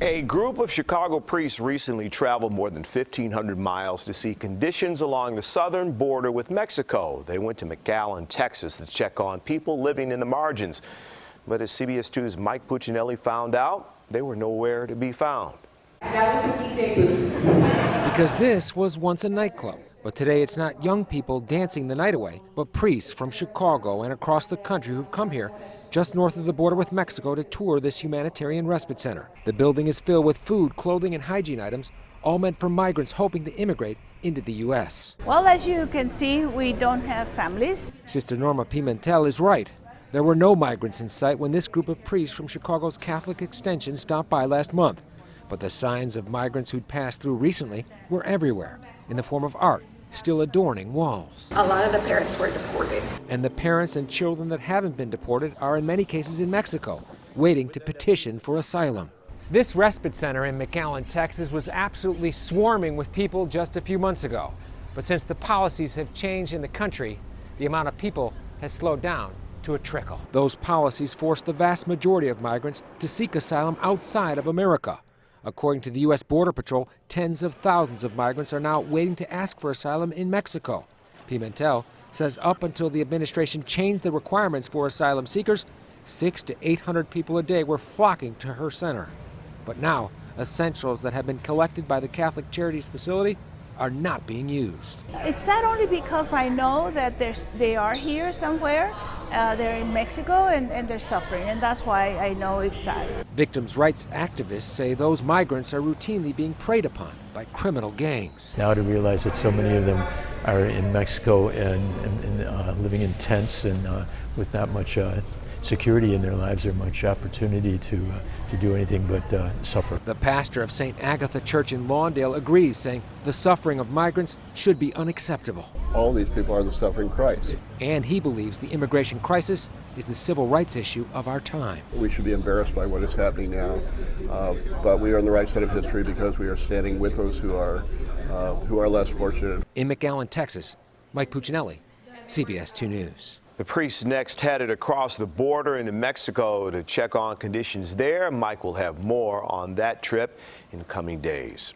A group of Chicago priests recently traveled more than 1,500 miles to see conditions along the southern border with Mexico. They went to McAllen, Texas to check on people living in the margins. But as CBS 2's Mike Puccinelli found out, they were nowhere to be found. That was the DJ booth. Because this was once a nightclub. But today it's not young people dancing the night away, but priests from Chicago and across the country who've come here just north of the border with Mexico to tour this Humanitarian Respite Center. The building is filled with food, clothing, and hygiene items, all meant for migrants hoping to immigrate into the U.S. Well, as you can see, we don't have families. Sister Norma Pimentel is right. There were no migrants in sight when this group of priests from Chicago's Catholic Extension stopped by last month. But the signs of migrants who'd passed through recently were everywhere, in the form of art, still adorning walls. A lot of the parents were deported. And the parents and children that haven't been deported are in many cases in Mexico, waiting to petition for asylum. This respite center in McAllen, Texas was absolutely swarming with people just a few months ago. But since the policies have changed in the country, the amount of people has slowed down to a trickle. Those policies forced the vast majority of migrants to seek asylum outside of America. According to the U.S. Border Patrol, tens of thousands of migrants are now waiting to ask for asylum in Mexico. Pimentel says up until the administration changed the requirements for asylum seekers, 600 to 800 people a day were flocking to her center. But now, essentials that have been collected by the Catholic Charities facility are not being used. It's sad only because I know that they are here somewhere. They're in Mexico and they're suffering, and that's why I know it's sad. Victims' rights activists say those migrants are routinely being preyed upon by criminal gangs. Now to realize that so many of them are in Mexico and living in tents and with not much security in their lives or much opportunity to do anything but suffer. The pastor of St. Agatha Church in Lawndale agrees, saying the suffering of migrants should be unacceptable. All these people are the suffering Christ. And he believes the immigration crisis is the civil rights issue of our time. We should be embarrassed by what is happening now, but we are on the right side of history because we are standing with those who are less fortunate. In McAllen, Texas, Mike Puccinelli, CBS 2 News. The priests next headed across the border into Mexico to check on conditions there. Mike will have more on that trip in coming days.